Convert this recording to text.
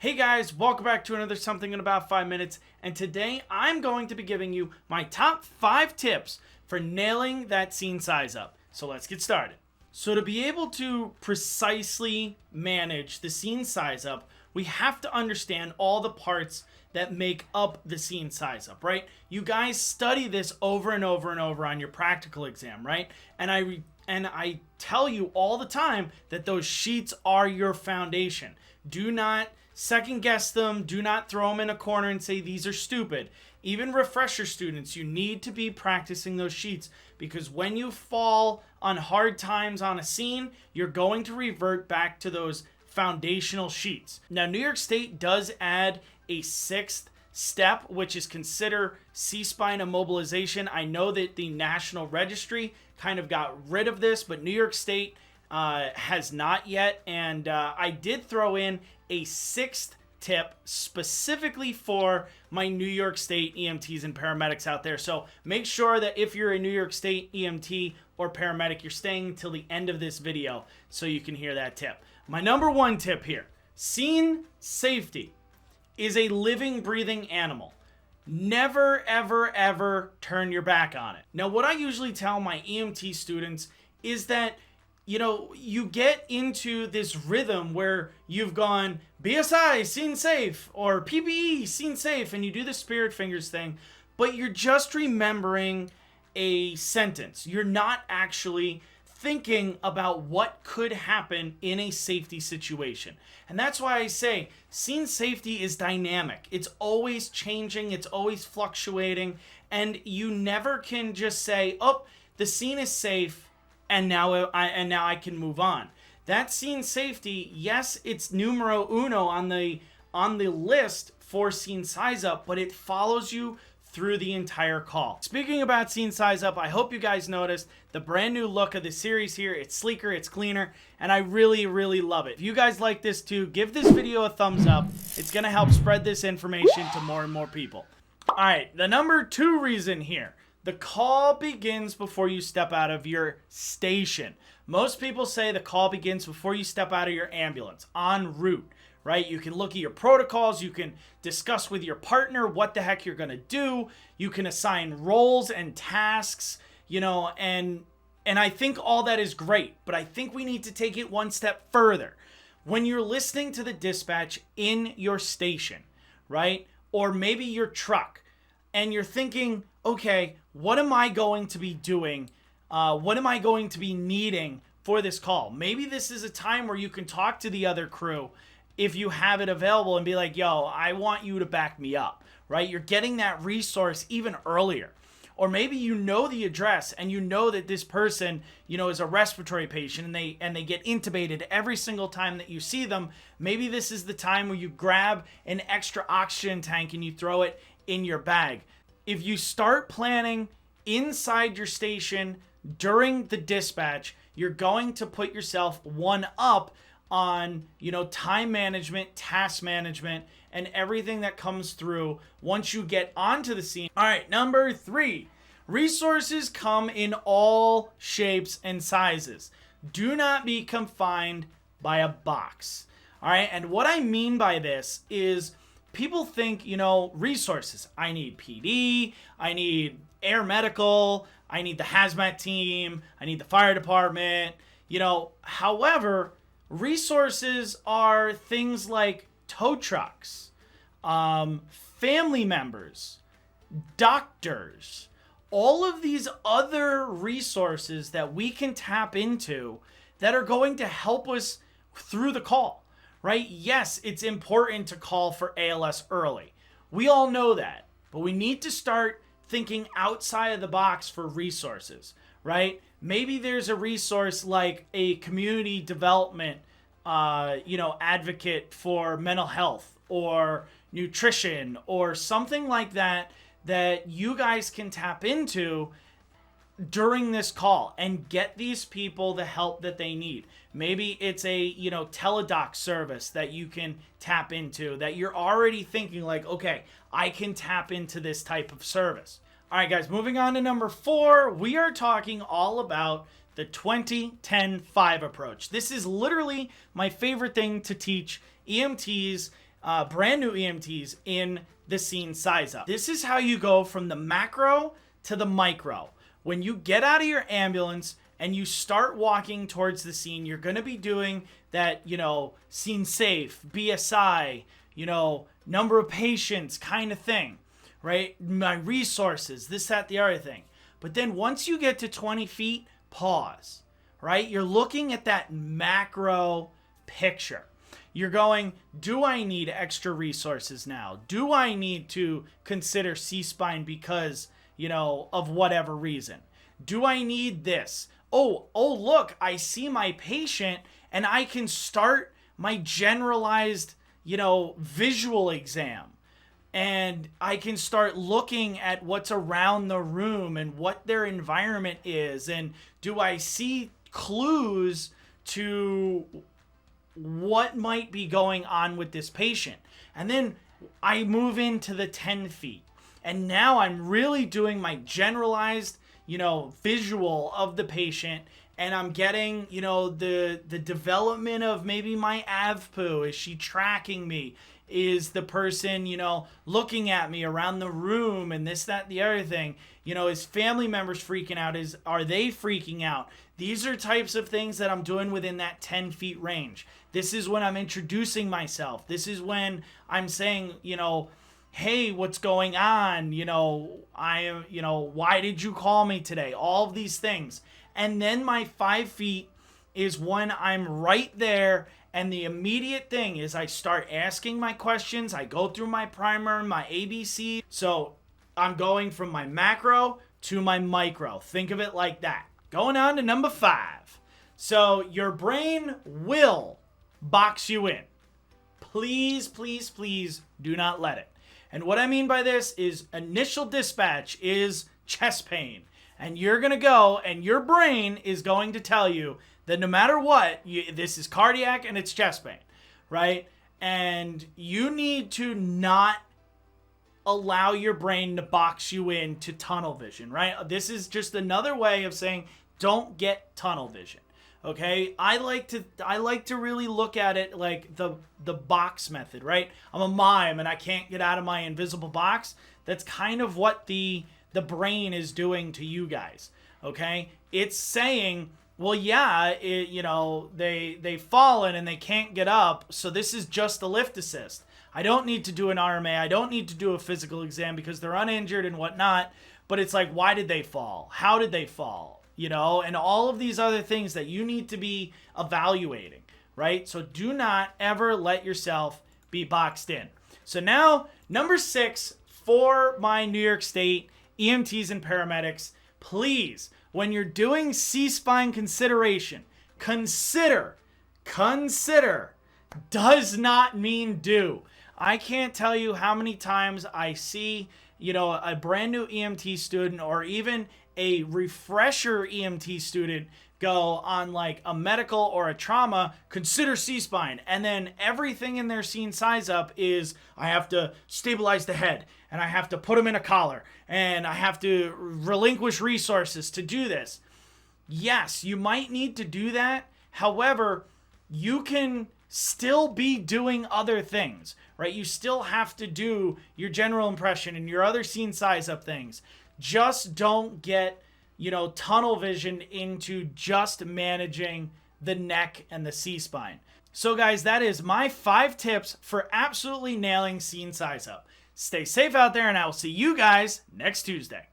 Hey guys, welcome back to another Something in About 5 Minutes, and today I'm going to be giving you my top 5 tips for nailing that scene size up. So let's get started. So to be able to precisely manage the scene size up, we have to understand all the parts that make up the scene size up, right? You guys study this over and over and over on your practical exam, right? And I tell you all the time that those sheets are your foundation. Do not second guess them. Do not throw them in a corner and say these are stupid. Even refresher students, you need to be practicing those sheets, because when you fall on hard times on a scene, you're going to revert back to those foundational sheets. Now, New York State does add a 6th step, which is consider C-spine immobilization. I know that the National Registry kind of got rid of this, but New York State has not yet. And I did throw in a 6th tip specifically for my New York State EMTs and paramedics out there. So make sure that if you're a New York State EMT or paramedic, you're staying till the end of this video so you can hear that tip. My number 1 tip here: scene safety is a living, breathing animal. Never, ever, ever turn your back on it. Now, what I usually tell my EMT students is that, you get into this rhythm where you've gone BSI, scene safe, or PPE, scene safe, and you do the spirit fingers thing, but you're just remembering a sentence. You're not actually thinking about what could happen in a safety situation. And that's why I say scene safety is dynamic. It's always changing, it's always fluctuating, and you never can just say, oh, the scene is safe, and now I can move on. That scene safety, yes, it's numero uno on the list for scene size up, but it follows you through the entire call. Speaking about scene size up, I hope you guys noticed the brand new look of the series here. It's sleeker, it's cleaner, and I really, really love it. If you guys like this too, give this video a thumbs up. It's gonna help spread this information to more and more people. All right, the number 2 reason here: the call begins before you step out of your station. Most people say the call begins before you step out of your ambulance, en route, right? You can look at your protocols. You can discuss with your partner what the heck you're going to do. You can assign roles and tasks, and I think all that is great, but I think we need to take it one step further. When you're listening to the dispatch in your station, right? Or maybe your truck, and you're thinking, okay, what am I going to be doing? What am I going to be needing for this call? Maybe this is a time where you can talk to the other crew if you have it available and be like, yo, I want you to back me up, right? You're getting that resource even earlier. Or maybe you know the address and you know that this person, is a respiratory patient and they get intubated every single time that you see them. Maybe this is the time where you grab an extra oxygen tank and you throw it in your bag. If you start planning inside your station during the dispatch, you're going to put yourself one up on, time management, task management, and everything that comes through once you get onto the scene. All right, number 3, resources come in all shapes and sizes. Do not be confined by a box. All right, and what I mean by this is people think, resources. I need PD, I need air medical, I need the hazmat team, I need the fire department, however, resources are things like tow trucks, family members, doctors, all of these other resources that we can tap into that are going to help us through the call, right? Yes, it's important to call for ALS early. We all know that, but we need to start thinking outside of the box for resources, right? Maybe there's a resource like a community development, advocate for mental health or nutrition or something like that you guys can tap into during this call and get these people the help that they need. Maybe it's a, teledoc service that you can tap into that you're already thinking like, okay, I can tap into this type of service. All right, guys, moving on to number 4, we are talking all about the 20-10-5 approach. This is literally my favorite thing to teach EMTs brand new EMTs in the scene size up. This is how you go from the macro to the micro. When you get out of your ambulance and you start walking towards the scene, you're going to be doing that, scene safe, BSI, number of patients kind of thing, right? My resources, this, that, the other thing. But then once you get to 20 feet, pause, right? You're looking at that macro picture. You're going, do I need extra resources now? Do I need to consider C-spine because, of whatever reason? Do I need this? Oh, look, I see my patient and I can start my generalized, visual exam. And I can start looking at what's around the room and what their environment is. And do I see clues to what might be going on with this patient? And then I move into the 10 feet. And now I'm really doing my generalized, visual of the patient. And I'm getting, the development of maybe my AVPU. Is she tracking me? Is the person, looking at me around the room and this, that, the other thing? Is family members freaking out? Are they freaking out? These are types of things that I'm doing within that 10 feet range. This is when I'm introducing myself. This is when I'm saying, hey, what's going on? Why did you call me today? All of these things. And then my 5 feet is when I'm right there. And the immediate thing is I start asking my questions. I go through my primer, my ABC. So I'm going from my macro to my micro. Think of it like that. Going on to number 5. So your brain will box you in. Please, please, please do not let it. And what I mean by this is initial dispatch is chest pain. And you're going to go and your brain is going to tell you that no matter what, this is cardiac and it's chest pain, right? And you need to not allow your brain to box you into tunnel vision, right? This is just another way of saying don't get tunnel vision, okay? I like to really look at it like the box method, right? I'm a mime and I can't get out of my invisible box. That's kind of what the brain is doing to you guys, okay? It's saying, well, yeah, they've fallen and they can't get up, so this is just a lift assist. I don't need to do an RMA. I don't need to do a physical exam because they're uninjured and whatnot. But it's like, why did they fall? How did they fall? And all of these other things that you need to be evaluating, right? So do not ever let yourself be boxed in. So now, number 6 for my New York State EMTs and paramedics, please, when you're doing C-spine consideration, consider does not mean do. I can't tell you how many times I see, a brand new EMT student or even a refresher EMT student go on like a medical or a trauma, consider C-spine. And then everything in their scene size up is I have to stabilize the head and I have to put them in a collar and I have to relinquish resources to do this. Yes, you might need to do that. However, you can still be doing other things, right? You still have to do your general impression and your other scene size up things. Just don't get, tunnel vision into just managing the neck and the C-spine. So guys, that is my 5 tips for absolutely nailing scene size up. Stay safe out there and I will see you guys next Tuesday.